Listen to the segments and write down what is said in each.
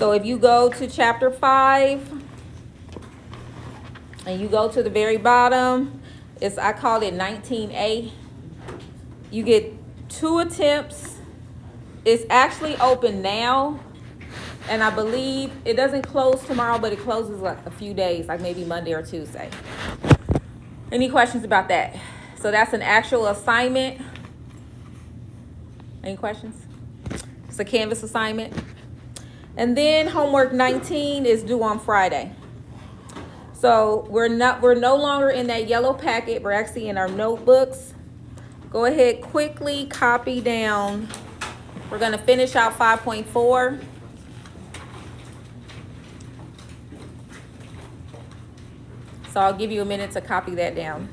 So if you go to chapter 5 and you go to the very bottom, I call it 19A. You get 2 attempts. It's actually open now, and I believe it doesn't close tomorrow, but it closes like a few days, like maybe Monday or Tuesday. Any questions about that? So that's an actual assignment. Any questions? It's a Canvas assignment. And then homework 19 is due on Friday. So we're no longer in that yellow packet. We're actually in our notebooks. Go ahead, quickly copy down. We're going to finish out 5.4. So I'll give you a minute to copy that down.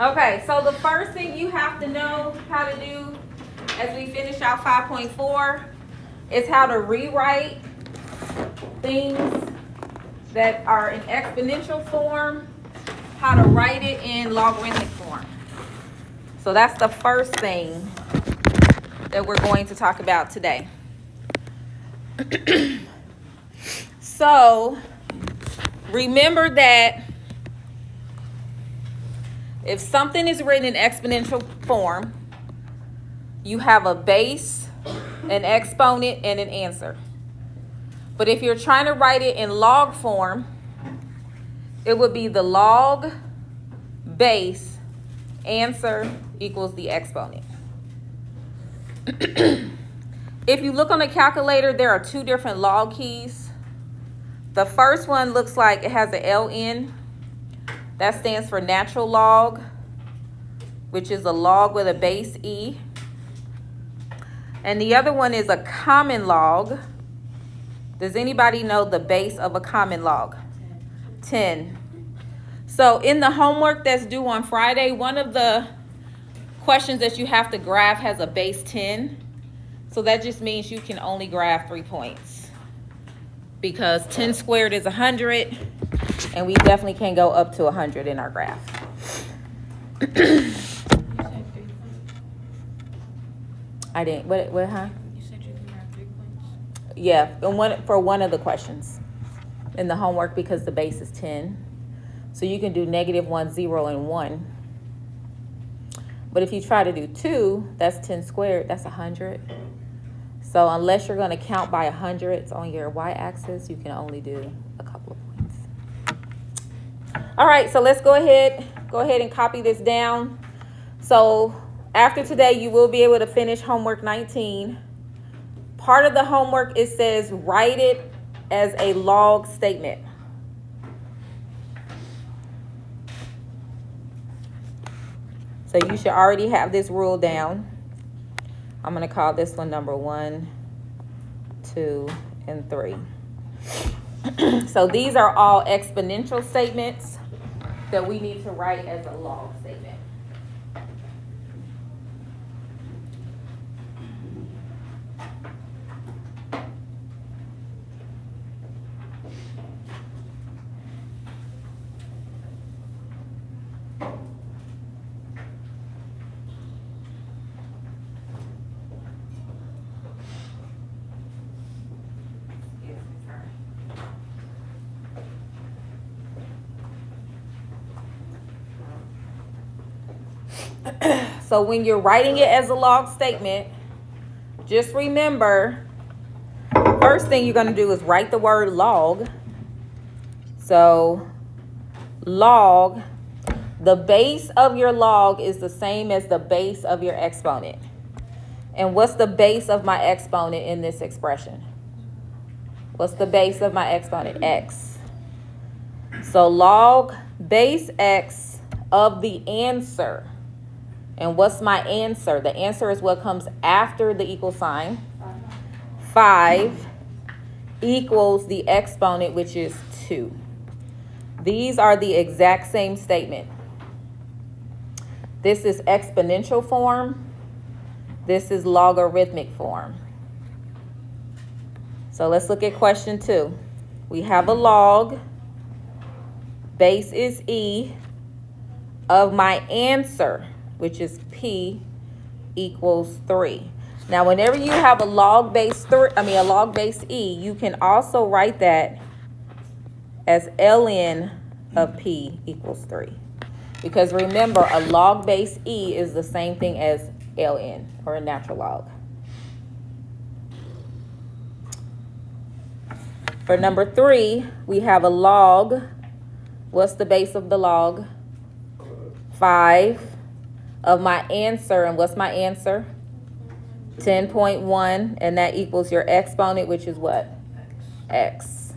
Okay, so the first thing you have to know how to do as we finish out 5.4 is how to rewrite things that are in exponential form, how to write it in logarithmic form. So that's the first thing that we're going to talk about today. So remember that if something is written in exponential form, you have a base, an exponent, and an answer. But if you're trying to write it in log form, it would be the log base answer equals the exponent. If you look on the calculator, there are 2 different log keys. The first one looks like it has an LN. That stands for natural log, which is a log with a base E. And the other one is a common log. Does anybody know the base of a common log? 10. So in the homework that's due on Friday, one of the questions that you have to graph has a base 10. So that just means you can only graph 3 points, because 10 squared is 100, and we definitely can go up to 100 in our graph. I didn't. What? Huh? You said you can graph 3 points. Yeah, for one of the questions in the homework, because the base is 10. So you can do -1, 0, and 1. But if you try to do 2, that's 10 squared. That's 100. So unless you're going to count by hundreds on your y-axis, you can only do a couple of points. All right, so let's go ahead and copy this down. So after today, you will be able to finish homework 19. Part of the homework, it says write it as a log statement. So you should already have this rule down. I'm going to call this one number 1, 2, and 3. So these are all exponential statements that we need to write as a log statement. So when you're writing it as a log statement, just remember, first thing you're going to do is write the word log. So log, the base of your log is the same as the base of your exponent. And what's the base of my exponent in this expression? What's the base of my exponent? X. So log base X of the answer. And what's my answer? The answer is what comes after the equal sign. 5 equals the exponent, which is 2. These are the exact same statement. This is exponential form. This is logarithmic form. So let's look at question 2. We have a log. Base is E of my answer, which is P equals 3. Now, whenever you have a log base E, you can also write that as ln of P equals 3. Because remember, a log base E is the same thing as ln, or a natural log. For number 3, we have a log. What's the base of the log? 5 of my answer. And what's my answer? 10.1. And that equals your exponent, which is what? X.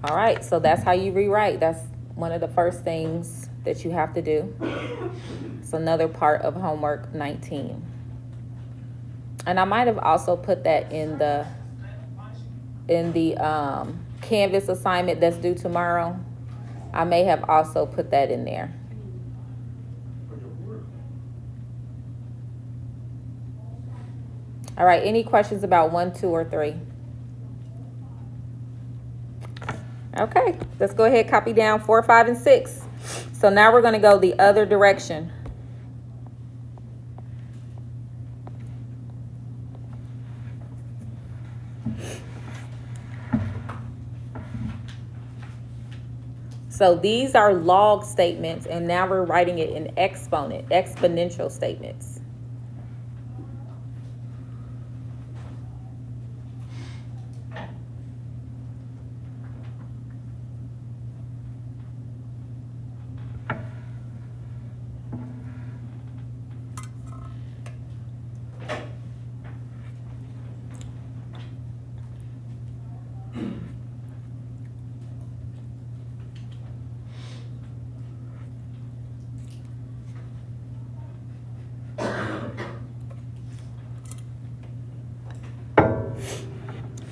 All right, so that's how you rewrite. That's one of the first things that you have to do. It's another part of homework 19. And I might have also put that in the Canvas assignment that's due tomorrow. I may have also put that in there. All right, any questions about 1, 2, or 3? Okay, let's go ahead, copy down 4, 5, and 6. So now we're going to go the other direction. So these are log statements, and now we're writing it in exponential statements.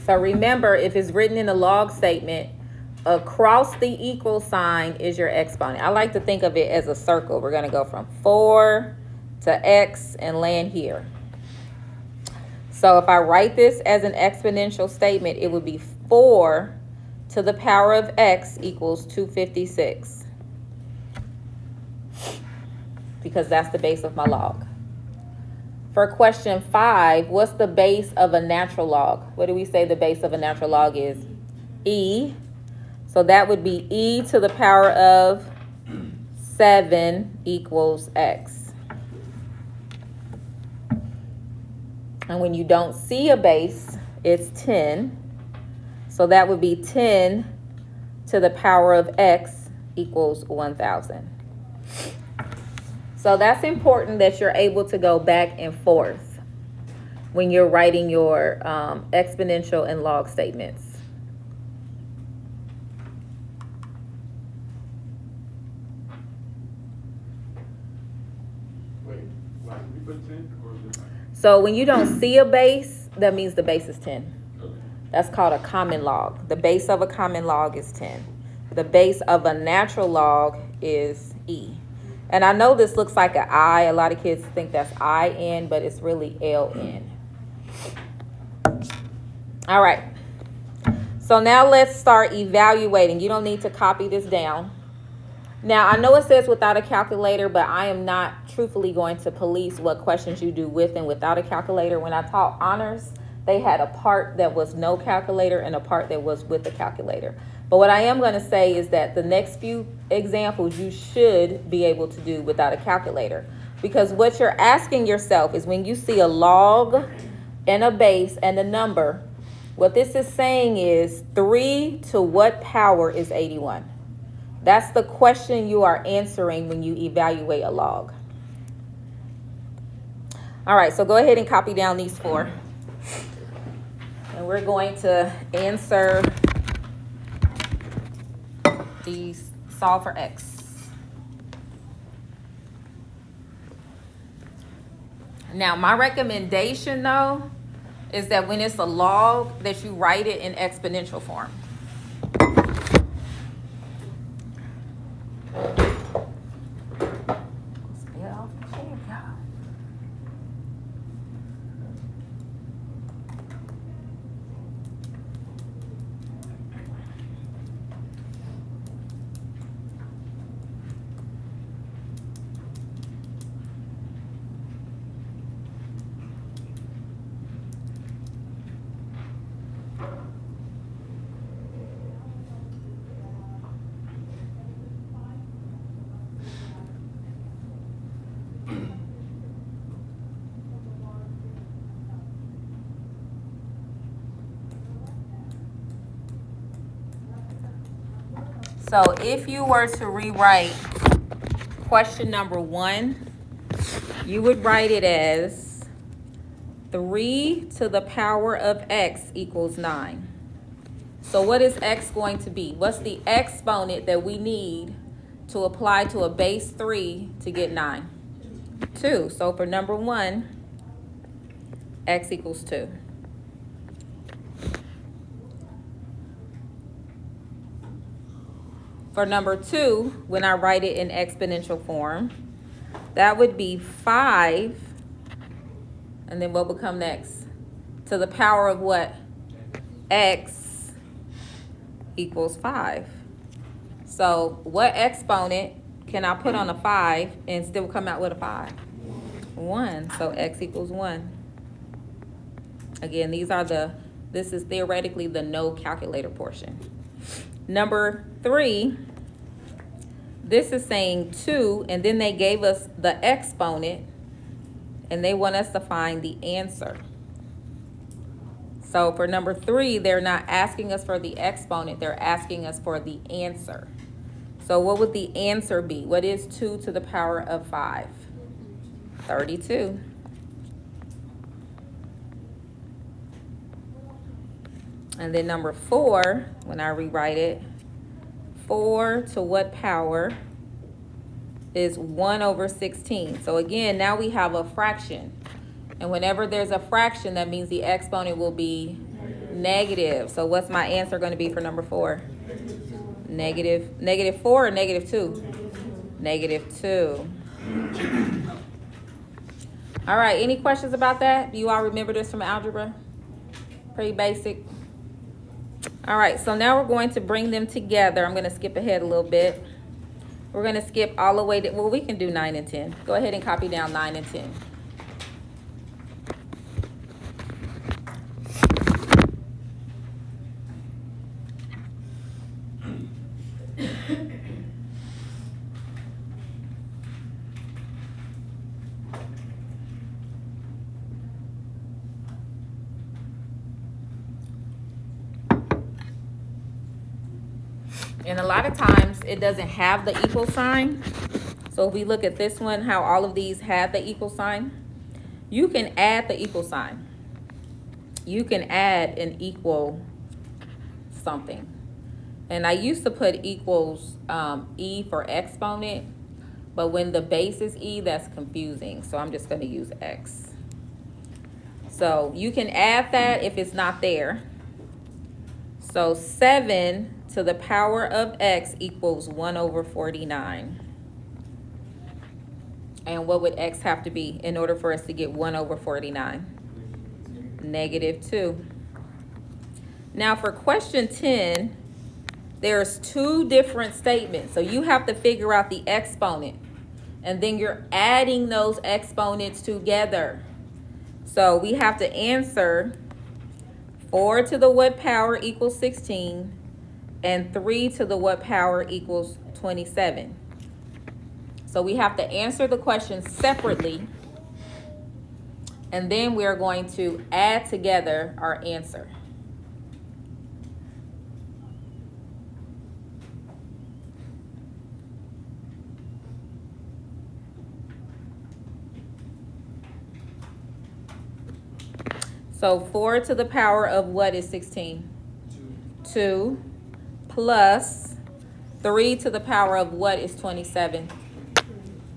So remember, if it's written in a log statement, across the equal sign is your exponent. I like to think of it as a circle. We're going to go from 4 to X and land here. So if I write this as an exponential statement, it would be 4 to the power of X equals 256. Because that's the base of my log. For question 5, what's the base of a natural log? What do we say the base of a natural log is? E. So that would be E to the power of 7 equals X. And when you don't see a base, it's 10. So that would be 10 to the power of X equals 1,000. So that's important that you're able to go back and forth when you're writing your exponential and log statements. Wait, why did we put 10 or is it like? So when you don't see a base, that means the base is 10. Okay. That's called a common log. The base of a common log is 10. The base of a natural log is E. And I know this looks like an I. A lot of kids think that's IN, but it's really LN. All right. So now let's start evaluating. You don't need to copy this down. Now, I know it says without a calculator, but I am not truthfully going to police what questions you do with and without a calculator. When I taught honors, they had a part that was no calculator and a part that was with a calculator. But what I am going to say is that the next few examples you should be able to do without a calculator, Because what you're asking yourself is when you see a log and a base and a number, what this is saying is 3 to what power is 81? That's the question you are answering when you evaluate a log. All right, so go ahead and copy down these 4. And we're going to answer these, solve for x. Now, my recommendation, though, is that when it's a log, that you write it in exponential form. Get off the chair, y'all. So if you were to rewrite question number 1, you would write it as 3 to the power of x equals 9. So what is x going to be? What's the exponent that we need to apply to a base 3 to get 9? 2. So for number 1, x equals 2. For number 2, when I write it in exponential form, that would be 5. And then what would come next? To the power of what? X equals 5. So what exponent can I put on a 5 and still come out with a 5? 1. So x equals 1. Again, this is theoretically the no calculator portion. Number 3, this is saying 2, and then they gave us the exponent, and they want us to find the answer. So for number 3, they're not asking us for the exponent, they're asking us for the answer. So what would the answer be? What is 2 to the power of 5? 32. And then number 4, when I rewrite it, 4 to what power is 1 over 16. So again, now we have a fraction. And whenever there's a fraction, that means the exponent will be negative. So what's my answer going to be for number 4? Negative 4 or negative 2? Negative 2. All right, any questions about that? Do you all remember this from algebra? Pretty basic. All right, so now we're going to bring them together. I'm going to skip ahead a little bit. We're going to skip all the way to, well, we can do 9 and 10. Go ahead and copy down 9 and 10. And a lot of times it doesn't have the equal sign. So if we look at this one, how all of these have the equal sign, you can add the equal sign. You can add an equal something. And I used to put equals E for exponent, but when the base is E, that's confusing. So I'm just going to use X. So you can add that if it's not there. So 7 to the power of X equals 1 over 49. And what would X have to be in order for us to get 1 over 49? Negative 2. Now for question 10, there's 2 different statements. So you have to figure out the exponent. And then you're adding those exponents together. So we have to answer 4 to the what power equals 16. And 3 to the what power equals 27. So we have to answer the question separately, and then we are going to add together our answer. So 4 to the power of what is 16? 2 plus 3 to the power of what is 27?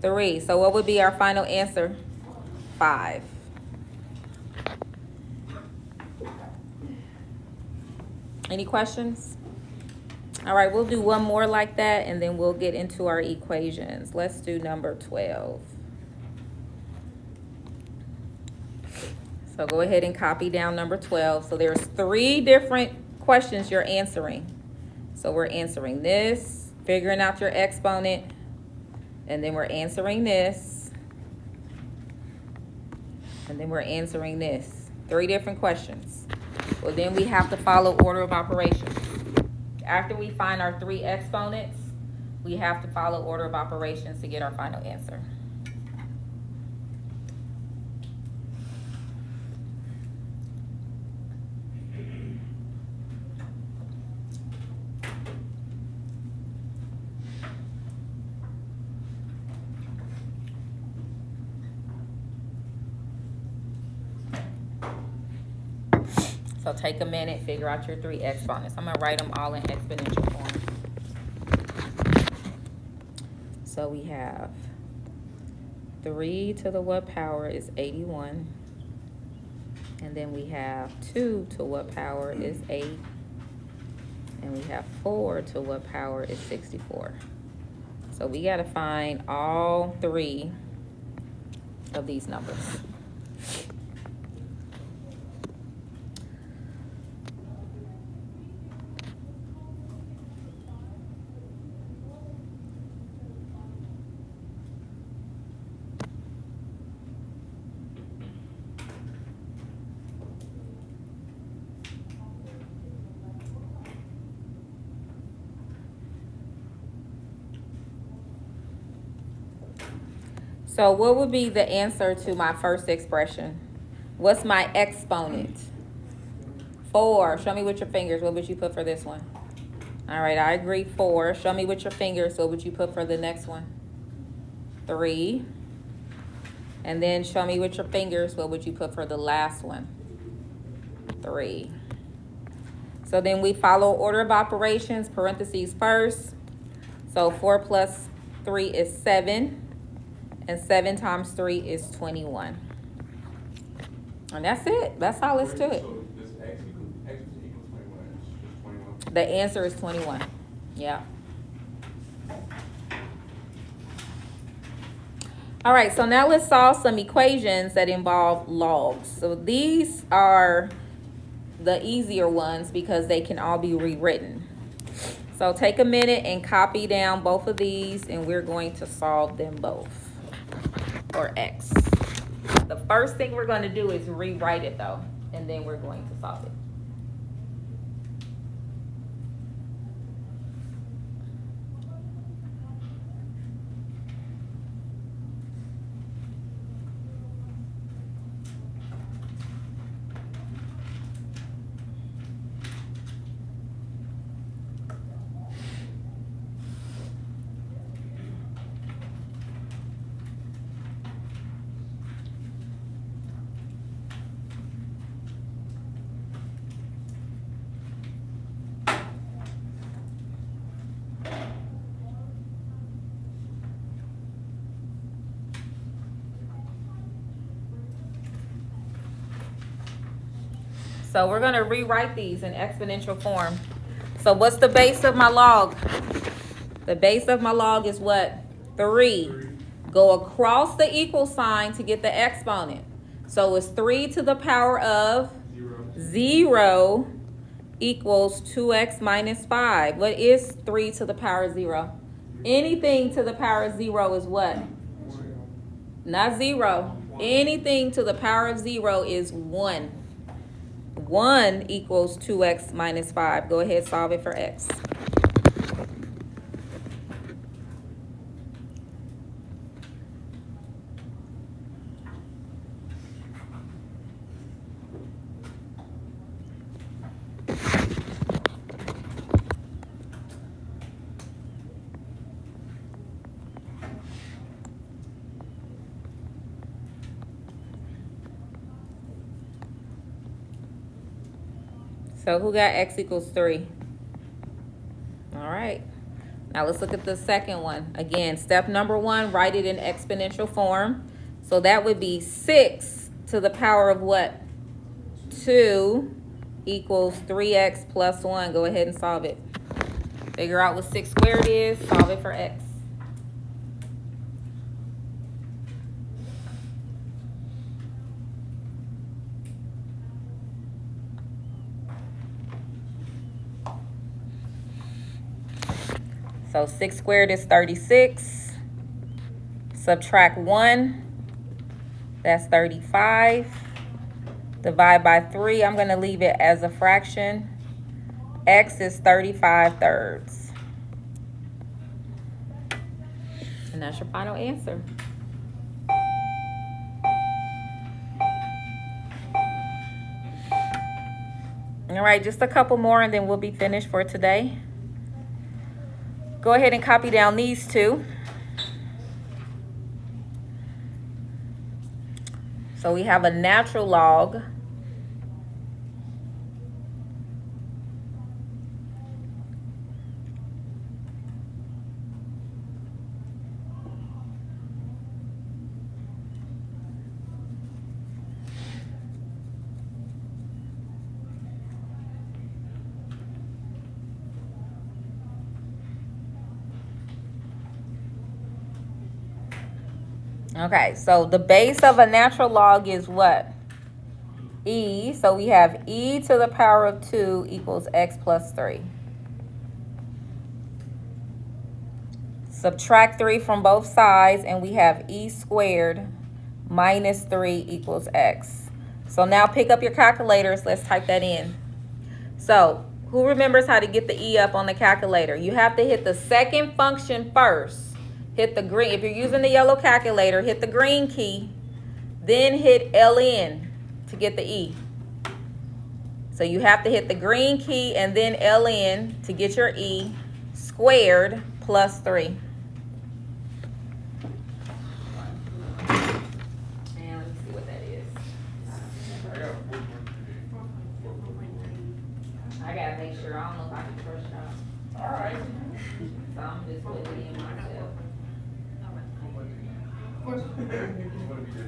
3. So what would be our final answer? 5. Any questions? All right, we'll do one more like that, and then we'll get into our equations. Let's do number 12. So go ahead and copy down number 12. So there's 3 different questions you're answering. So we're answering this, figuring out your exponent, and then we're answering this, and then we're answering this. 3 different questions. Well, then we have to follow order of operations. After we find our 3 exponents, we have to follow order of operations to get our final answer. So take a minute, figure out your 3 exponents. I'm gonna write them all in exponential form. So we have 3 to the what power is 81. And then we have 2 to what power is 8. And we have 4 to what power is 64. So we gotta find all 3 of these numbers. So what would be the answer to my first expression? What's my exponent? 4. Show me with your fingers. What would you put for this one? All right, I agree. 4. Show me with your fingers. What would you put for the next one? 3. And then show me with your fingers. What would you put for the last one? 3. So then we follow order of operations, parentheses first. So 4 plus 3 is 7. And 7 times 3 is 21. And that's it. That's all it's to it. So this x equals 21. It's 21. The answer is 21. Yeah. All right, so now let's solve some equations that involve logs. So these are the easier ones because they can all be rewritten. So take a minute and copy down both of these, and we're going to solve them both. Or x. The first thing we're going to do is rewrite it though, and then we're going to solve it. So we're going to rewrite these in exponential form. So what's the base of my log? The base of my log is what? 3. Go across the equal sign to get the exponent. So it's 3 to the power of 0 equals 2x minus 5. What is 3 to the power of 0? Anything to the power of 0 is what? Not 0. Anything to the power of 0 is 1. 1 equals 2x minus 5. Go ahead, solve it for x. So who got x equals 3? All right. Now let's look at the second one. Again, step number 1, write it in exponential form. So that would be 6 to the power of what? 2 equals 3x plus 1. Go ahead and solve it. Figure out what 6 squared is. Solve it for x. So 6 squared is 36. Subtract 1. That's 35. Divide by 3. I'm going to leave it as a fraction. X is 35 thirds. And that's your final answer. All right, just a couple more and then we'll be finished for today. Go ahead and copy down these two. So we have a natural log. Okay, so the base of a natural log is what? E. So we have e to the power of 2 equals x plus 3. Subtract 3 from both sides, and we have e squared minus 3 equals x. So now pick up your calculators. Let's type that in. So who remembers how to get the e up on the calculator? You have to hit the second function first. Hit the green. If you're using the yellow calculator, hit the green key, then hit LN to get the E. So you have to hit the green key and then LN to get your E squared plus 3. And let me see what that is. I gotta make sure. I don't know if I can trust y'all. All right. So I'm just putting it in myself.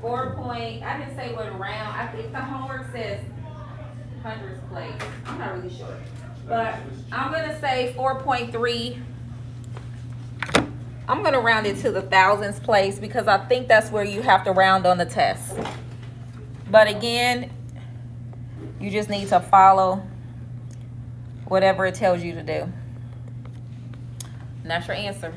4 point, I didn't say what around. I think the homework says hundredths place. I'm not really sure. But I'm going to say 4.3. I'm going to round it to the thousandths place because I think that's where you have to round on the test. But again, you just need to follow whatever it tells you to do. And that's your answer.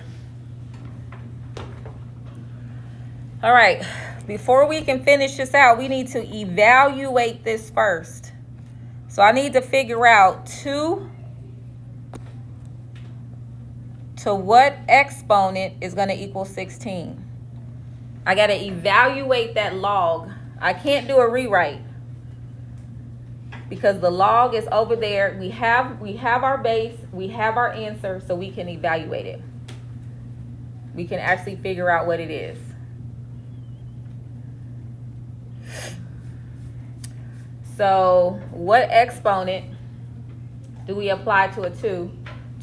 All right, before we can finish this out, we need to evaluate this first. So I need to figure out 2 to what exponent is going to equal 16. I got to evaluate that log. I can't do a rewrite because the log is over there. We have our base, we have our answer, so we can evaluate it. We can actually figure out what it is. So what exponent do we apply to a 2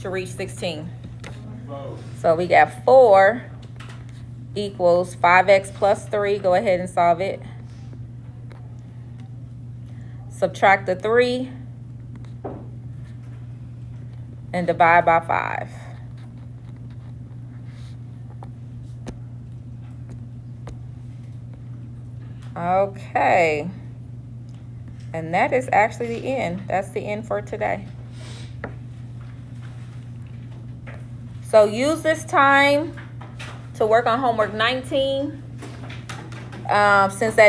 to reach 16? So we got 4 equals 5x plus 3. Go ahead and solve it. Subtract the 3 and divide by 5. Okay. And that is actually the end. That's the end for today. So use this time to work on homework 19. Since that